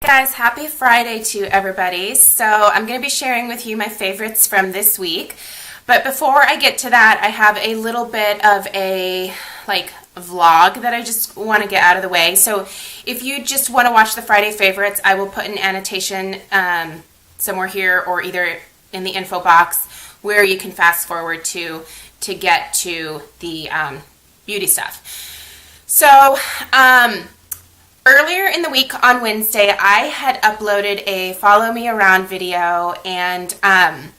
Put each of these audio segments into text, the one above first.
Guys, happy Friday to everybody. So I'm going to be sharing with you my favorites from this week. But before I get to that, I have a little bit of a vlog that I just want to get out of the way. So if you just want to watch the Friday favorites, I will put an annotation somewhere here or either in the info box where you can fast forward to get to the beauty stuff. So earlier in the week on Wednesday, I had uploaded a follow me around video, and I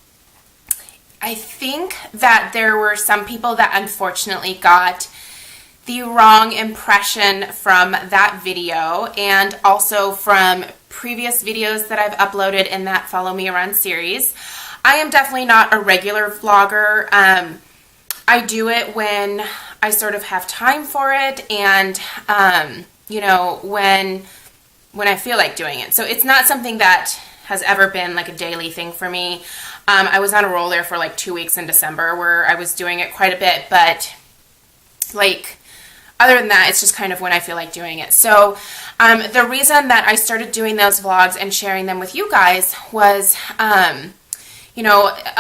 think that there were some people that unfortunately got the wrong impression from that video and also from previous videos that I've uploaded in that follow me around series. I am definitely not a regular vlogger. I do it when I sort of have time for it and when I feel like doing it. So it's not something that has ever been like a daily thing for me. I was on a roll there for like 2 weeks in December where I was doing it quite a bit, but other than that, it's just kind of when I feel like doing it. So the reason that I started doing those vlogs and sharing them with you guys was, a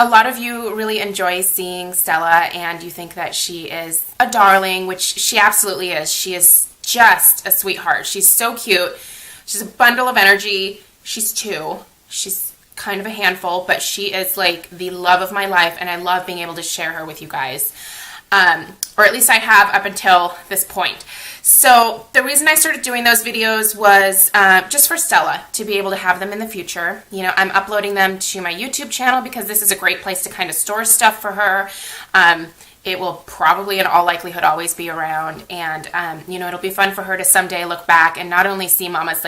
lot of you really enjoy seeing Stella and you think that she is a darling, which she absolutely is. She is just a sweetheart. She's so cute. She's a bundle of energy. She's 2. She's kind of a handful, but she is like the love of my life, and I love being able to share her with you guys. Or at least I have up until this point. So the reason I started doing those videos was just for Stella, to be able to have them in the future. I'm uploading them to my YouTube channel because this is a great place to kind of store stuff for her. It will probably in all likelihood always be around, and it'll be fun for her to someday look back and not only see Mama's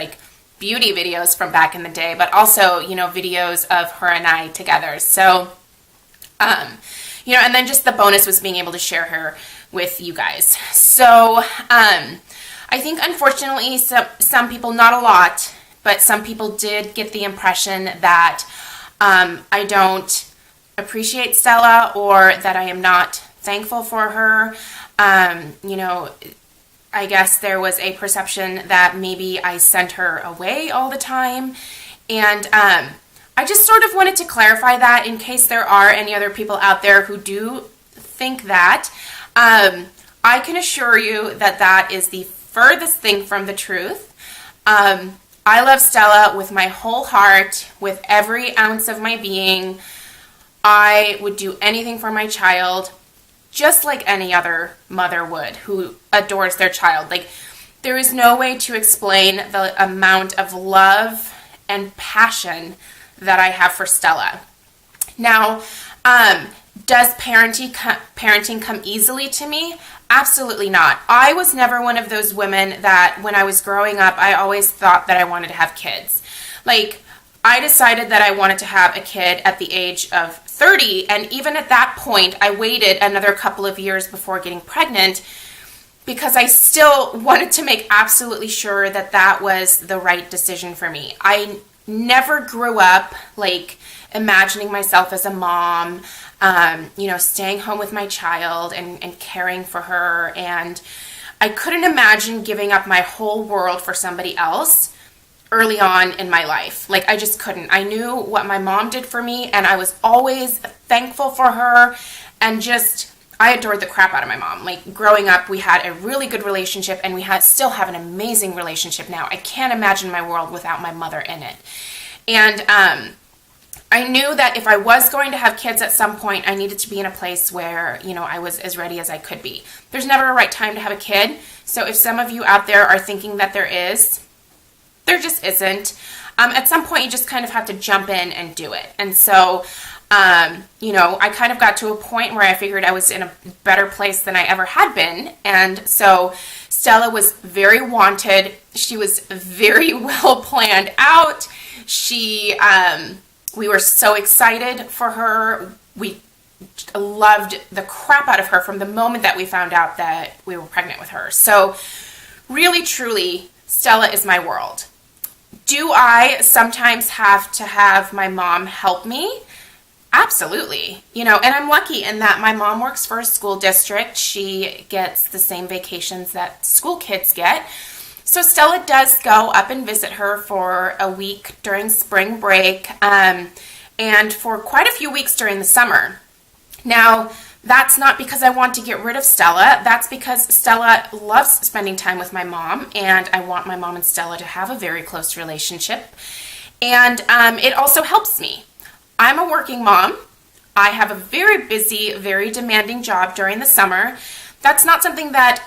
beauty videos from back in the day, but also videos of her and I together. So and then just the bonus was being able to share her with you guys. So I think unfortunately some people, not a lot, but some people did get the impression that I don't appreciate Stella or that I am not thankful for her. I guess there was a perception that maybe I sent her away all the time. And I just sort of wanted to clarify that in case there are any other people out there who do think that. I can assure you that that is the furthest thing from the truth. I love Stella with my whole heart, with every ounce of my being. I would do anything for my child, just like any other mother would who adores their child. There is no way to explain the amount of love and passion that I have for Stella. Now, does parenting come easily to me? Absolutely not. I was never one of those women that when I was growing up, I always thought that I wanted to have kids. I decided that I wanted to have a kid at the age of 30, and even at that point, I waited another couple of years before getting pregnant because I still wanted to make absolutely sure that that was the right decision for me. I never grew up imagining myself as a mom, staying home with my child and caring for her, and I couldn't imagine giving up my whole world for somebody else early on in my life. I just couldn't. I knew what my mom did for me, and I was always thankful for her, and I adored the crap out of my mom. Growing up, we had a really good relationship, and we still have an amazing relationship now. I can't imagine my world without my mother in it. And I knew that if I was going to have kids at some point, I needed to be in a place where, I was as ready as I could be. There's never a right time to have a kid, so if some of you out there are thinking that there is, there just isn't. At some point, you just kind of have to jump in and do it. And so, I kind of got to a point where I figured I was in a better place than I ever had been. And so Stella was very wanted. She was very well planned out. We were so excited for her. We loved the crap out of her from the moment that we found out that we were pregnant with her. So really, truly, Stella is my world. Do I sometimes have to have my mom help me? Absolutely. And I'm lucky in that my mom works for a school district. She gets the same vacations that school kids get. So Stella does go up and visit her for a week during spring break, and for quite a few weeks during the summer. Now, that's not because I want to get rid of Stella. That's because Stella loves spending time with my mom, and I want my mom and Stella to have a very close relationship. And it also helps me. I'm a working mom. I have a very busy, very demanding job during the summer. That's not something that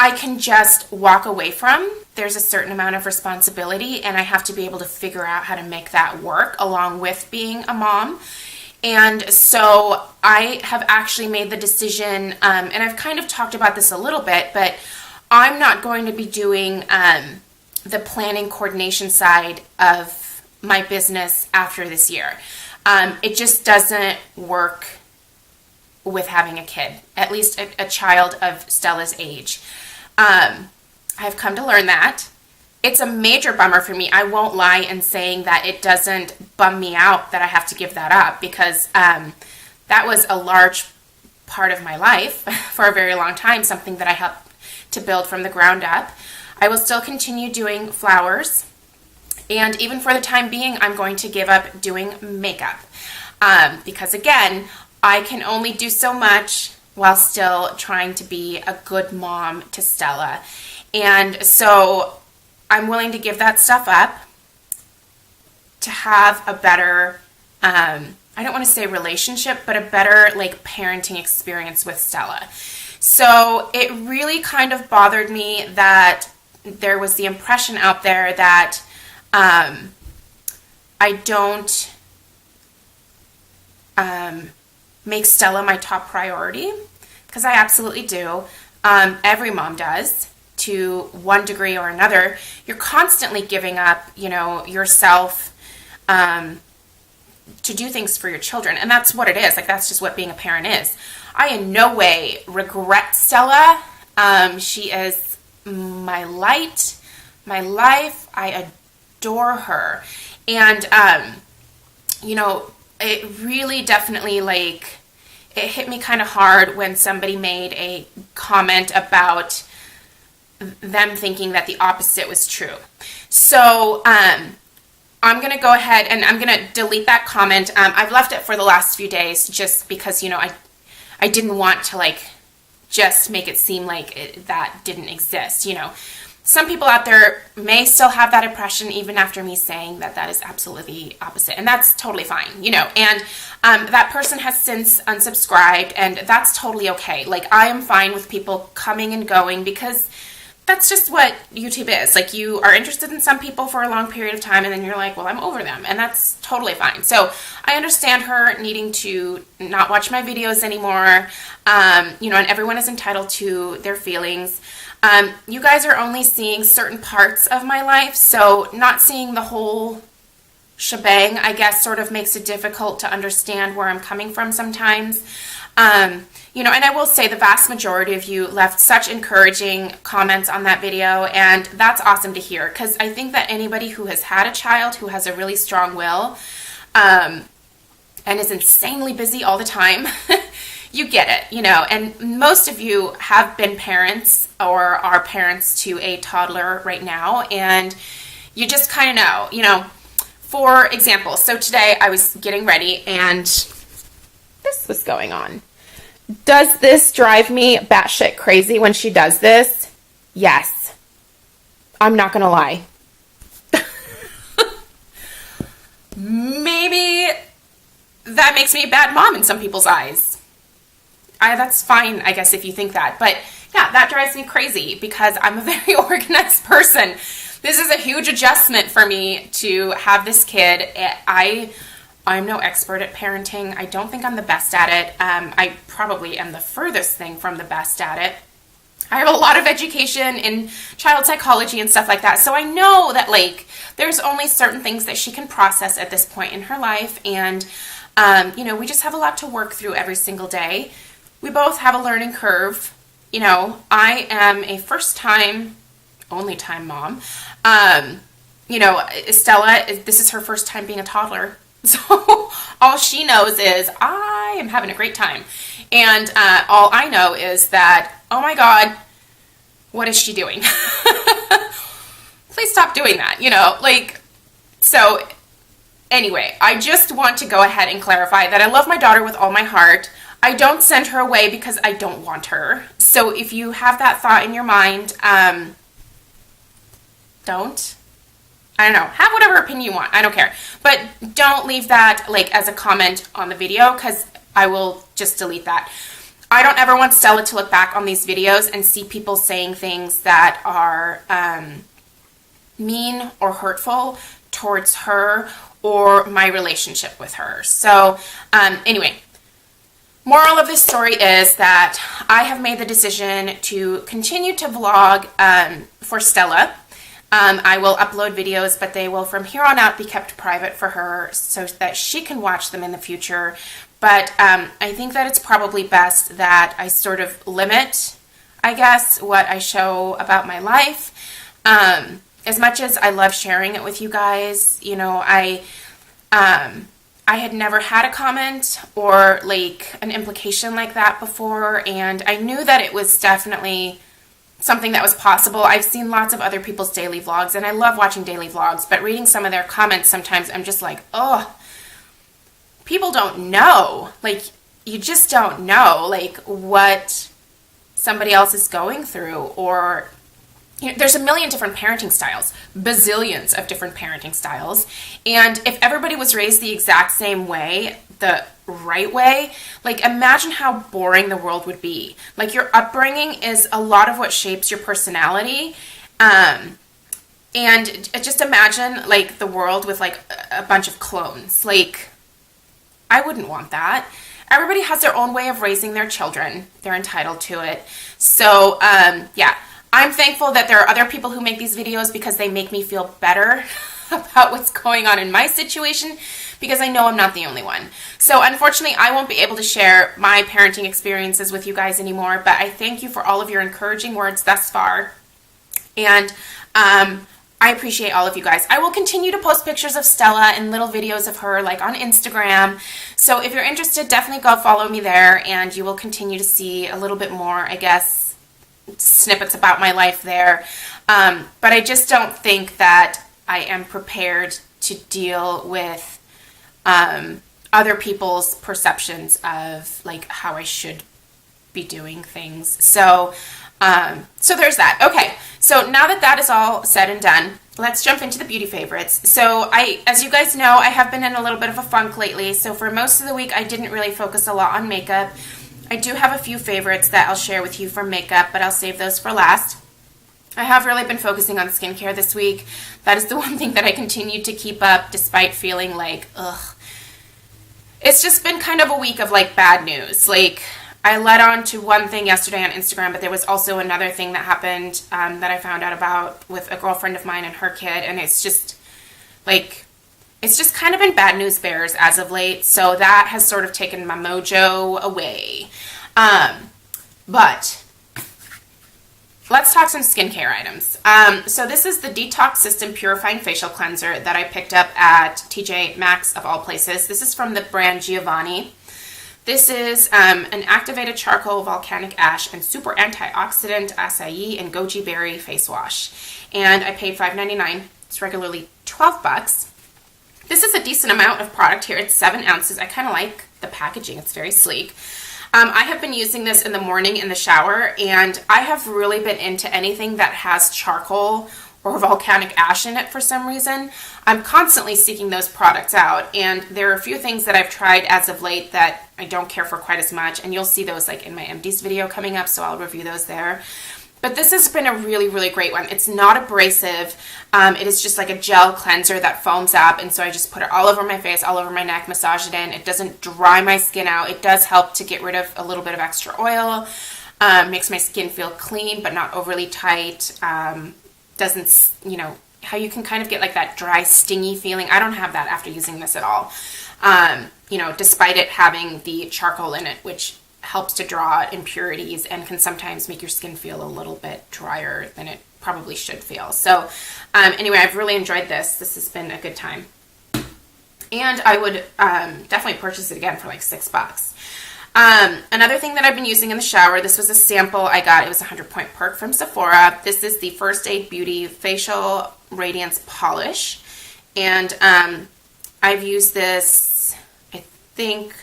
I can just walk away from. There's a certain amount of responsibility, and I have to be able to figure out how to make that work along with being a mom. And so I have actually made the decision, and I've kind of talked about this a little bit, but I'm not going to be doing the planning coordination side of my business after this year. It just doesn't work with having a kid, at least a child of Stella's age. I've come to learn that. It's a major bummer for me. I won't lie in saying that it doesn't bum me out that I have to give that up, because that was a large part of my life for a very long time, something that I helped to build from the ground up. I will still continue doing flowers, and even for the time being, I'm going to give up doing makeup, because again, I can only do so much while still trying to be a good mom to Stella. And so I'm willing to give that stuff up to have a better, I don't want to say relationship, but a better like parenting experience with Stella. So it really kind of bothered me that there was the impression out there that I don't make Stella my top priority, because I absolutely do. Every mom does, to one degree or another. You're constantly giving up, yourself to do things for your children, and that's what it is. Like, that's just what being a parent is. I in no way regret Stella. She is my light, my life. I adore her, and it really definitely it hit me kind of hard when somebody made a comment about them thinking that the opposite was true. So I'm going to go ahead and I'm going to delete that comment. I've left it for the last few days just because, I didn't want to just make it seem like that didn't exist. Some people out there may still have that impression even after me saying that is absolutely opposite, and that's totally fine, and that person has since unsubscribed, and that's totally okay. I am fine with people coming and going, because that's just what YouTube is. You are interested in some people for a long period of time, and then you're like, well, I'm over them, and that's totally fine. So I understand her needing to not watch my videos anymore, and everyone is entitled to their feelings. You guys are only seeing certain parts of my life, so not seeing the whole shebang, I guess, sort of makes it difficult to understand where I'm coming from sometimes. And I will say the vast majority of you left such encouraging comments on that video, and that's awesome to hear, because I think that anybody who has had a child who has a really strong will and is insanely busy all the time, you get it, and most of you have been parents or are parents to a toddler right now, and you just kind of know. For example, so today I was getting ready and this was going on. Does this drive me batshit crazy when she does this? Yes. I'm not going to lie. Maybe that makes me a bad mom in some people's eyes. That's fine, I guess, if you think that. But yeah, that drives me crazy because I'm a very organized person. This is a huge adjustment for me to have this kid. I'm no expert at parenting. I don't think I'm the best at it. I probably am the furthest thing from the best at it. I have a lot of education in child psychology and stuff like that. So I know that there's only certain things that she can process at this point in her life. And, we just have a lot to work through every single day. We both have a learning curve. I am a only time mom. Stella, this is her first time being a toddler. So all she knows is I am having a great time. And all I know is that, oh my God, what is she doing? Please stop doing that, you know, like, so anyway, I just want to go ahead and clarify that I love my daughter with all my heart. I don't send her away because I don't want her. So if you have that thought in your mind, don't. I don't know. Have whatever opinion you want. I don't care. But don't leave that like as a comment on the video because I will just delete that. I don't ever want Stella to look back on these videos and see people saying things that are mean or hurtful towards her or my relationship with her. So anyway, moral of this story is that I have made the decision to continue to vlog for Stella. I will upload videos, but they will from here on out be kept private for her so that she can watch them in the future. But I think that it's probably best that I sort of limit, I guess, what I show about my life. As much as I love sharing it with you guys, you know, I had never had a comment or like an implication like that before, and I knew that it was definitely something that was possible. I've seen lots of other people's daily vlogs, and I love watching daily vlogs, but reading some of their comments sometimes I'm just like, oh, people don't know. Like, you just don't know, like, what somebody else is going through, or, you know, there's a million different parenting styles, bazillions of different parenting styles, and if everybody was raised the exact same way, the right way, like, imagine how boring the world would be. Like, your upbringing is a lot of what shapes your personality, and just imagine, like, the world with, like, a bunch of clones. Like, I wouldn't want that. Everybody has their own way of raising their children. They're entitled to it. So, yeah, I'm thankful that there are other people who make these videos because they make me feel better about what's going on in my situation, because I know I'm not the only one. So unfortunately, I won't be able to share my parenting experiences with you guys anymore, but I thank you for all of your encouraging words thus far. And I appreciate all of you guys. I will continue to post pictures of Stella and little videos of her, like, on Instagram. So if you're interested, definitely go follow me there, and you will continue to see a little bit more, I guess, snippets about my life there. But I just don't think that I am prepared to deal with other people's perceptions of, like, how I should be doing things. So so there's that. Okay, so now that that is all said and done, let's jump into the beauty favorites. So as you guys know, I have been in a little bit of a funk lately, so for most of the week I didn't really focus a lot on makeup. I do have a few favorites that I'll share with you for makeup, but I'll save those for last. I have really been focusing on skincare this week. That is the one thing that I continue to keep up despite feeling like, ugh. It's just been kind of a week of, like, bad news. Like, I led on to one thing yesterday on Instagram, but there was also another thing that happened that I found out about with a girlfriend of mine and her kid, and it's just, like, it's just kind of been bad news bears as of late, so that has sort of taken my mojo away. But let's talk some skincare items. So this is the Detox System Purifying Facial Cleanser that I picked up at TJ Maxx of all places. This is from the brand Giovanni. This is an activated charcoal, volcanic ash, and super antioxidant acai and goji berry face wash. And I paid $5.99. It's regularly $12. This is a decent amount of product here. It's 7 ounces. I kind of like the packaging. It's very sleek. I have been using this in the morning in the shower, and I have really been into anything that has charcoal or volcanic ash in it for some reason. I'm constantly seeking those products out, and there are a few things that I've tried as of late that I don't care for quite as much, and you'll see those, like, in my MDs video coming up, so I'll review those there. But this has been a really, really great one. It's not abrasive. It is just like a gel cleanser that foams up, and so I just put it all over my face, all over my neck, massage it in. It doesn't dry my skin out. It does help to get rid of a little bit of extra oil. Makes my skin feel clean but not overly tight. Doesn't, you know, how you can kind of get like that dry, stingy feeling. I don't have that after using this at all. You know, despite it having the charcoal in it, which helps to draw impurities and can sometimes make your skin feel a little bit drier than it probably should feel. So anyway, I've really enjoyed this. This has been a good time. And I would definitely purchase it again for like $6. Another thing that I've been using in the shower, this was a sample I got. It was a 100-point perk from Sephora. This is the First Aid Beauty Facial Radiance Polish. And I've used this, I think,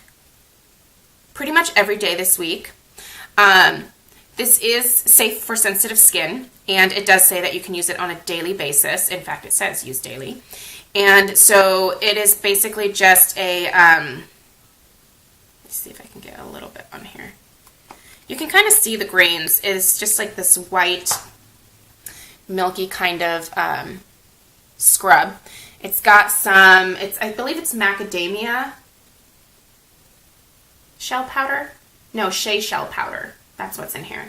pretty much every day this week. This is safe for sensitive skin, and it does say that you can use it on a daily basis. In fact, it says use daily. And so it is basically just a, let's see if I can get a little bit on here. You can kind of see the grains. It's just like this white, milky kind of scrub. It's got some, I believe it's macadamia shell powder. No, shea shell powder. That's what's in here.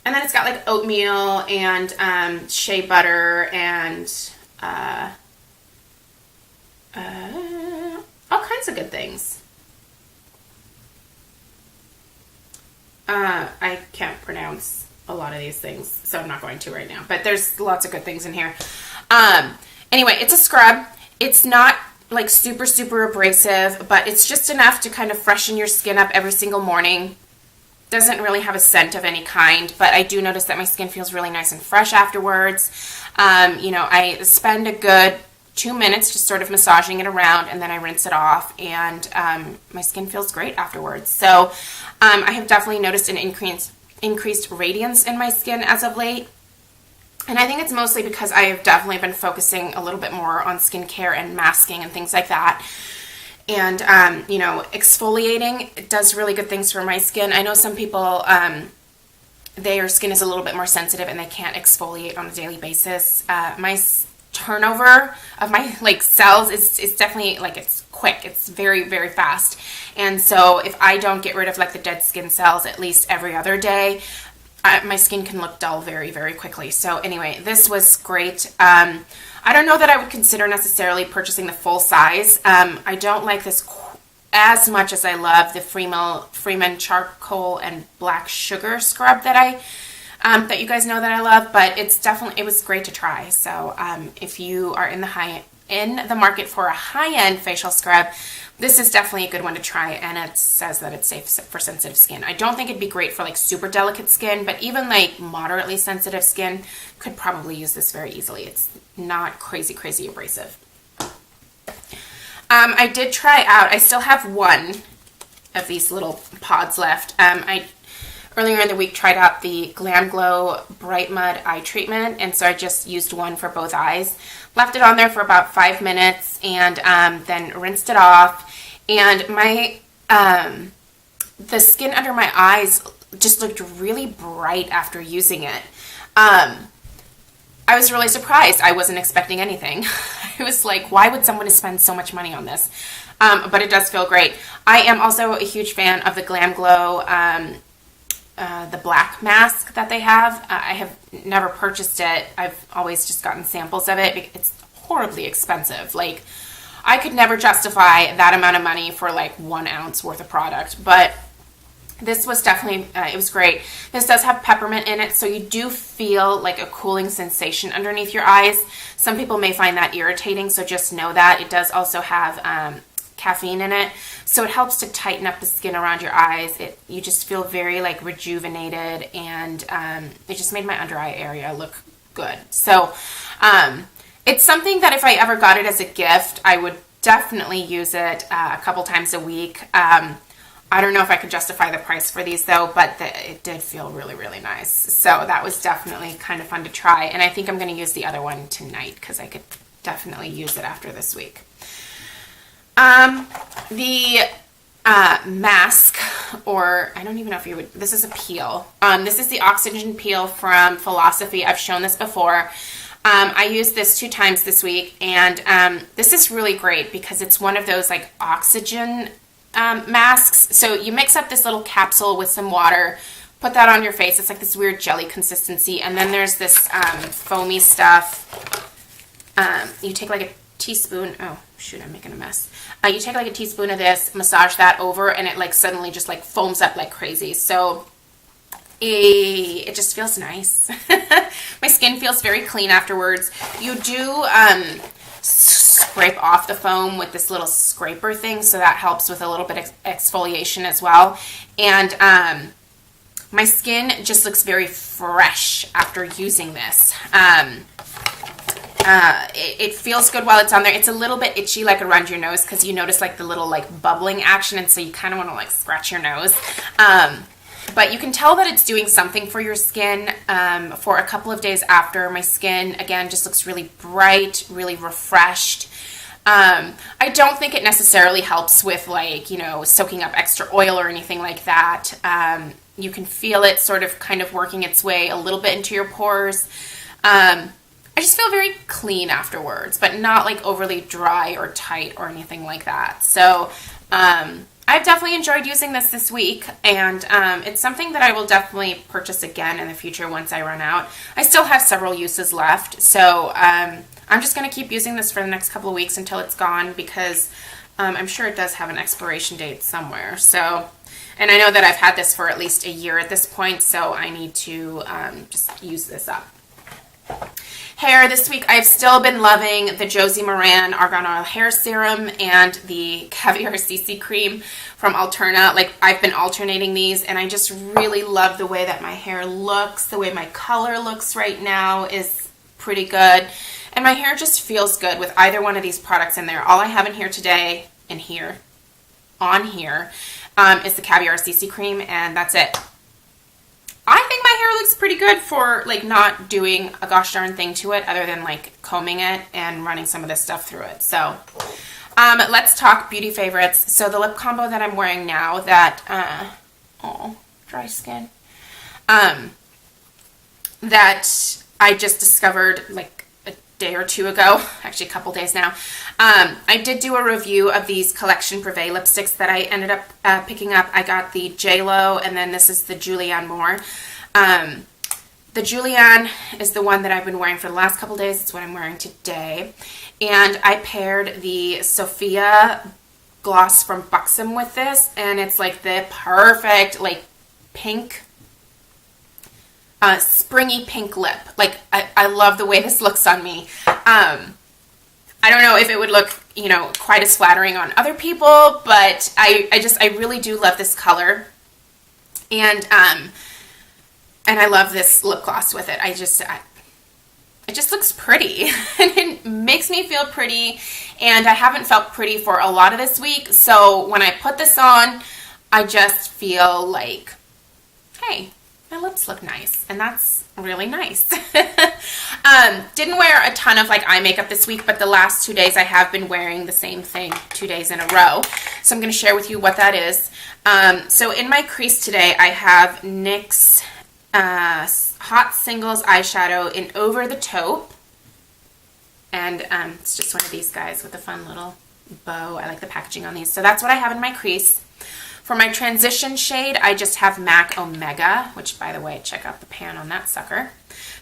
And then it's got like oatmeal and shea butter and all kinds of good things. I can't pronounce a lot of these things, so I'm not going to right now. But there's lots of good things in here. Anyway, it's a scrub. It's not like super, super abrasive, but it's just enough to kind of freshen your skin up every single morning. Doesn't really have a scent of any kind, but I do notice that my skin feels really nice and fresh afterwards. You know, I spend a good 2 minutes just sort of massaging it around, and then I rinse it off, and my skin feels great afterwards. So I have definitely noticed an increased radiance in my skin as of late. And I think it's mostly because I have definitely been focusing a little bit more on skincare and masking and things like that. And, you know, exfoliating does really good things for my skin. I know some people, their skin is a little bit more sensitive and they can't exfoliate on a daily basis. My turnover of my, like, cells is definitely, like, it's quick. It's very, very fast. And so if I don't get rid of, like, the dead skin cells at least every other day, my skin can look dull very, very quickly. So anyway, this was great. I don't know that I would consider necessarily purchasing the full size. I don't like this as much as I love the Freeman Charcoal and Black Sugar Scrub that that you guys know that I love, but it was great to try. So if you are in the market for a high-end facial scrub, this is definitely a good one to try, and it says that it's safe for sensitive skin. I don't think it'd be great for like super delicate skin, but even like moderately sensitive skin could probably use this very easily. It's not crazy, crazy abrasive. I did try out, I still have one of these little pods left. I earlier in the week tried out the Glam Glow Bright Mud Eye Treatment, and so I just used one for both eyes. Left it on there for about 5 minutes, and then rinsed it off. And my the skin under my eyes just looked really bright after using it. I was really surprised. I wasn't expecting anything. I was like, why would someone spend so much money on this? But it does feel great. I am also a huge fan of the Glam Glow the black mask that they have. I have never purchased it. I've always just gotten samples of it. It's horribly expensive. Like, I could never justify that amount of money for like 1 ounce worth of product, but this was definitely, it was great. This does have peppermint in it, so you do feel like a cooling sensation underneath your eyes. Some people may find that irritating, so just know that. It does also have caffeine in it, so it helps to tighten up the skin around your eyes. You just feel very like rejuvenated, and it just made my under eye area look good. So it's something that if I ever got it as a gift, I would definitely use it a couple times a week. I don't know if I could justify the price for these though, but it did feel really, really nice. So that was definitely kind of fun to try, and I think I'm going to use the other one tonight because I could definitely use it after this week. The mask, or I don't even know if you would, this is a peel. This is the Oxygen Peel from Philosophy. I've shown this before. I used this 2 times this week, and this is really great because it's one of those like oxygen masks. So you mix up this little capsule with some water, put that on your face. It's like this weird jelly consistency, and then there's this foamy stuff. You take like a teaspoon, oh shoot, I'm making a mess. You take like a teaspoon of this, massage that over, and it like suddenly just like foams up like crazy. So it just feels nice. My skin feels very clean afterwards. You do scrape off the foam with this little scraper thing, so that helps with a little bit of exfoliation as well. And my skin just looks very fresh after using this. It feels good while it's on there. It's a little bit itchy, like around your nose, because you notice like the little like bubbling action, and so you kind of want to like scratch your nose. But you can tell that it's doing something for your skin. For a couple of days after, my skin again just looks really bright, really refreshed. I don't think it necessarily helps with like, you know, soaking up extra oil or anything like that. You can feel it sort of kind of working its way a little bit into your pores. I just feel very clean afterwards, but not like overly dry or tight or anything like that. So I've definitely enjoyed using this week, and it's something that I will definitely purchase again in the future once I run out. I still have several uses left, so I'm just going to keep using this for the next couple of weeks until it's gone, because I'm sure it does have an expiration date somewhere. So, and I know that I've had this for at least a year at this point, so I need to just use this up. Hair this week, I've still been loving the Josie Maran Argan Oil Hair Serum and the Caviar CC Cream from Alterna. Like, I've been alternating these, and I just really love the way that my hair looks. The way my color looks right now is pretty good. And my hair just feels good with either one of these products in there. All I have in here today, on here, is the Caviar CC Cream, and that's it. I think my hair looks pretty good for like not doing a gosh darn thing to it other than like combing it and running some of this stuff through it. So let's talk beauty favorites. So the lip combo that I'm wearing now that, dry skin, that I just discovered like a day or two ago, actually a couple days now. I did do a review of these Collection Privee lipsticks that I ended up picking up. I got the J-Lo, and then this is the Julianne Moore. The Julianne is the one that I've been wearing for the last couple days. It's what I'm wearing today. And I paired the Sophia gloss from Buxom with this, and it's like the perfect like pink, springy pink lip. Like, I love the way this looks on me. I don't know if it would look, you know, quite as flattering on other people, but I really do love this color. And I love this lip gloss with it. It just looks pretty. And it makes me feel pretty, and I haven't felt pretty for a lot of this week. So when I put this on, I just feel like, hey, my lips look nice, and that's really nice. Didn't wear a ton of like eye makeup this week, but the last 2 days I have been wearing the same thing 2 days in a row. So I'm going to share with you what that is. So in my crease today, I have NYX Hot Singles eyeshadow in Over the Taupe. And it's just one of these guys with a fun little bow. I like the packaging on these. So that's what I have in my crease. For my transition shade, I just have MAC Omega, which, by the way, check out the pan on that sucker.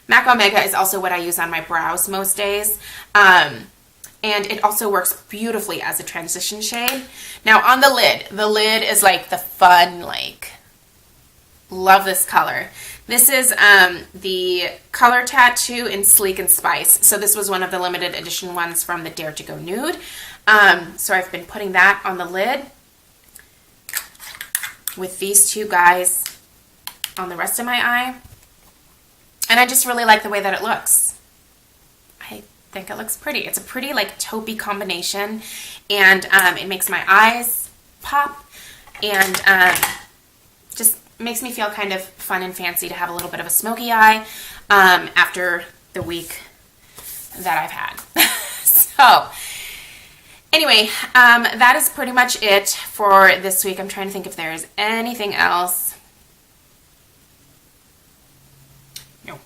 MAC Omega is also what I use on my brows most days. And it also works beautifully as a transition shade. Now, on the lid is like the fun, like, love this color. This is the Color Tattoo in Sleek and Spice. So this was one of the limited edition ones from the Dare to Go Nude. So I've been putting that on the lid with these two guys on the rest of my eye. And I just really like the way that it looks. I think it looks pretty. It's a pretty like taupey combination, and it makes my eyes pop, and just makes me feel kind of fun and fancy to have a little bit of a smoky eye after the week that I've had. So anyway, that is pretty much it for this week. I'm trying to think if there is anything else. No.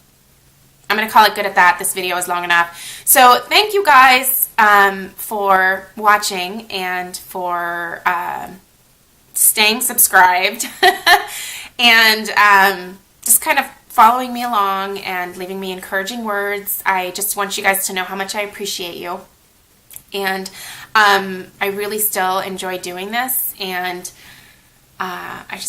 I'm going to call it good at that. This video is long enough. So thank you guys for watching and for staying subscribed and just kind of following me along and leaving me encouraging words. I just want you guys to know how much I appreciate you. And I really still enjoy doing this, and I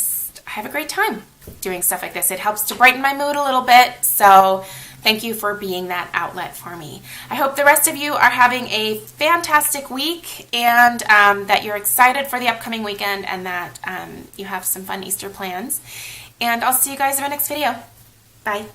have a great time doing stuff like this. It helps to brighten my mood a little bit, so thank you for being that outlet for me. I hope the rest of you are having a fantastic week, and that you're excited for the upcoming weekend, and that you have some fun Easter plans. And I'll see you guys in my next video. Bye.